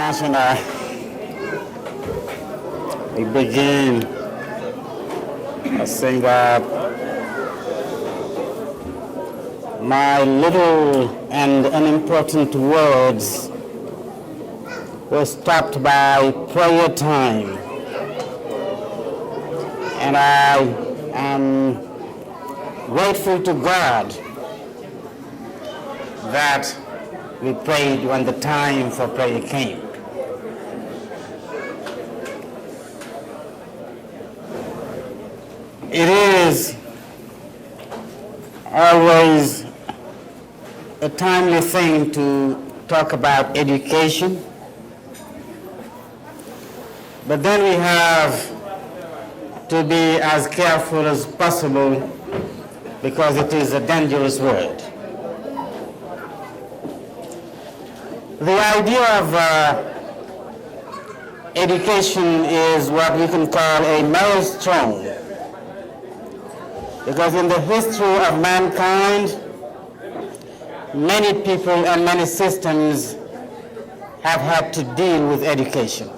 International, we begin by saying that my little and unimportant words were stopped by prayer time, and I am grateful to God that we prayed when the time for prayer came. It is always a timely thing to talk about education, but then we have to be as careful as possible because it is a dangerous word. The idea of education is what we can call a milestone, because in the history of mankind, many people and many systems have had to deal with education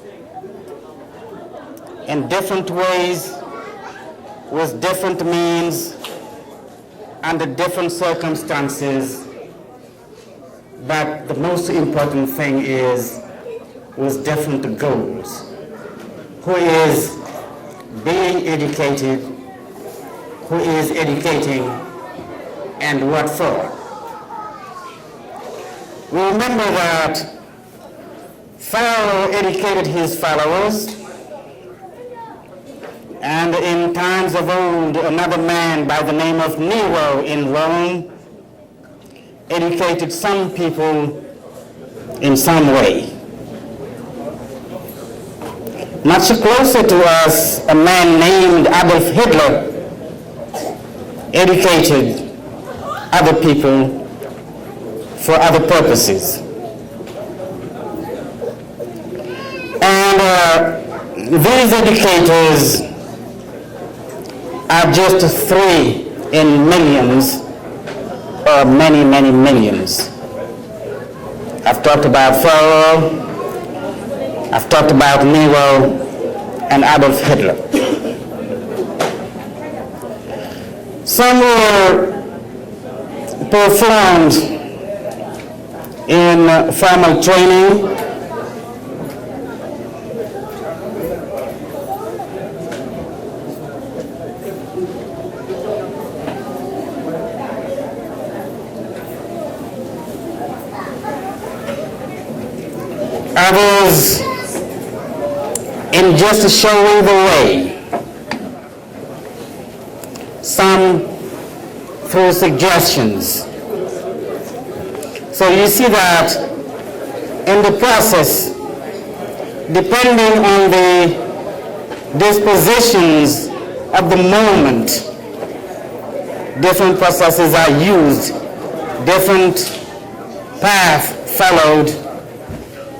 in different ways, with different means, under different circumstances. But the most important thing is with different goals. Who is being educated, who is educating, and what for? We remember that Pharaoh educated his followers, and in times of old, another man by the name of Nero in Rome educated some people in some way. Much closer to us, a man named Adolf Hitler educated other people for other purposes. And these educators are just 3 in millions, or many, many millions. I've talked about Pharaoh, I've talked about Nero, and Adolf Hitler. Some were performed in formal training, others in just showing the way, some through suggestions. So you see that in the process, depending on the dispositions of the moment, different processes are used, different paths followed,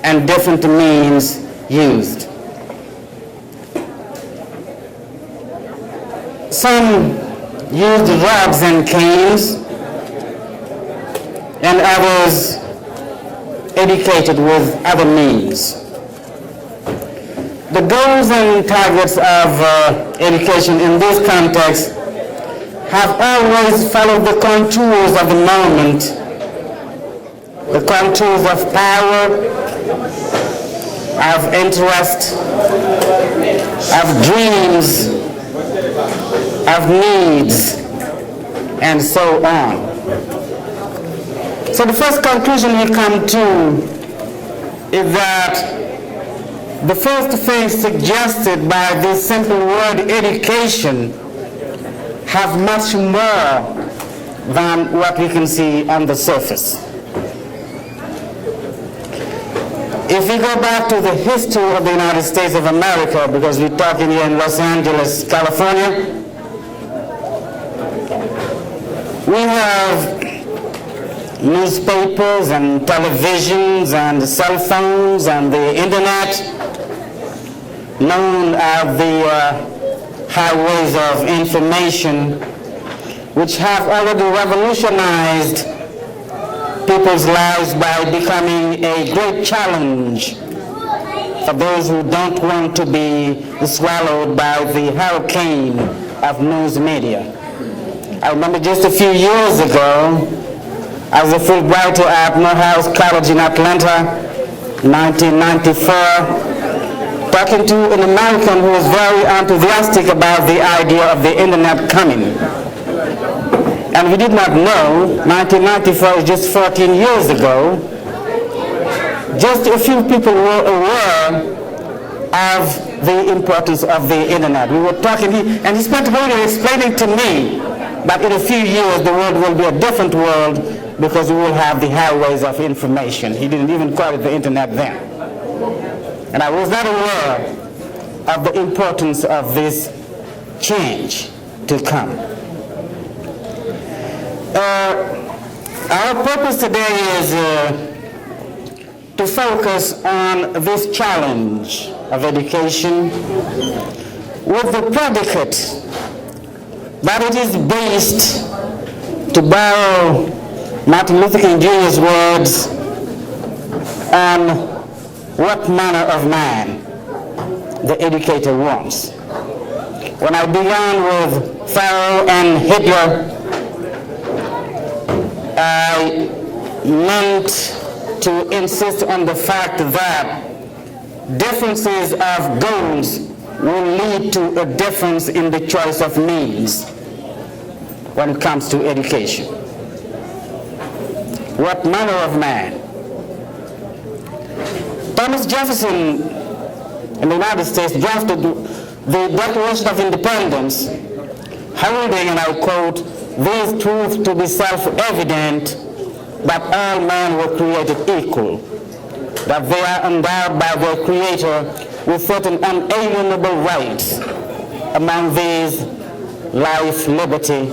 and different means used. Some used rods and canes, and others educated with other means. The goals and targets of education in this context have always followed the contours of the moment, the contours of power, of interest, of dreams, of needs, and so on. So the first conclusion we come to is that the first thing suggested by this simple word education have much more than what we can see on the surface. If we go back to the history of the United States of America, because we're talking here in Los Angeles, California, we have newspapers and televisions and cell phones and the internet, known as the highways of information, which have already revolutionized people's lives by becoming a great challenge for those who don't want to be swallowed by the hurricane of news media. I remember just a few years ago, as a Fulbrighter at Morehouse College in Atlanta, 1994, talking to an American who was very enthusiastic about the idea of the internet coming. And we did not know, 1994 is just 14 years ago, just a few people were aware of the importance of the internet. We were talking, and he spent a whole day explaining to me that in a few years the world will be a different world because we will have the highways of information. He didn't even call it the internet then. And I was not aware of the importance of this change to come. Our purpose today is to focus on this challenge of education with the predicate that it is based, to borrow Martin Luther King Jr.'s words, on what manner of man the educator wants. When I began with Pharaoh and Hitler, I meant to insist on the fact that differences of goals will lead to a difference in the choice of means when it comes to education. What manner of man? Thomas Jefferson in the United States drafted the Declaration of Independence, holding, and I'll quote, "This truth to be self-evident, that all men were created equal, that they are endowed by their Creator with certain unalienable rights, among these life, liberty,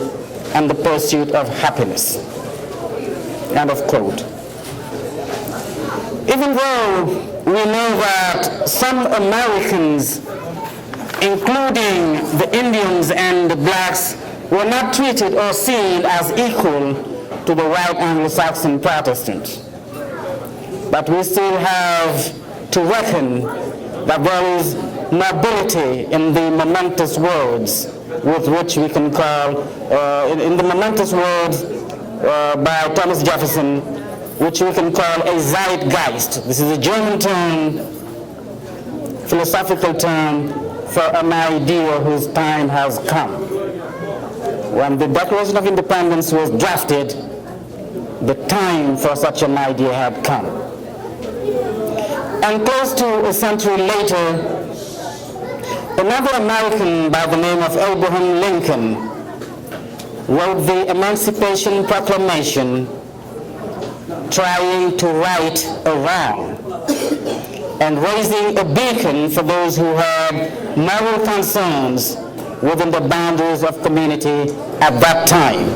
and the pursuit of happiness." End of quote. Even though we know that some Americans, including the Indians and the blacks, were not treated or seen as equal to the white Anglo-Saxon Protestants, but we still have to reckon that there is mobility in the momentous words with which we can call, in the momentous words by Thomas Jefferson, which we can call a zeitgeist. This is a German term, philosophical term for an idea whose time has come. When the Declaration of Independence was drafted, the time for such an idea had come. And close to a century later, another American by the name of Abraham Lincoln wrote the Emancipation Proclamation, trying to right a wrong and raising a beacon for those who had moral concerns within the boundaries of community at that time.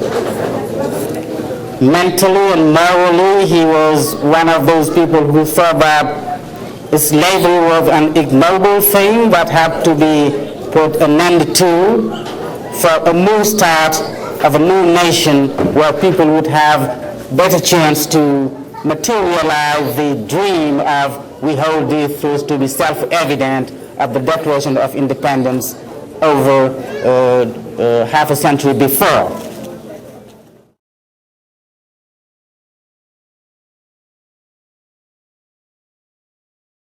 Mentally and morally, he was one of those people who thought that slavery was an ignoble thing that had to be put an end to for a new start of a new nation where people would have better chance to materialize the dream of we hold these truths to be self-evident of the Declaration of Independence over half a century before.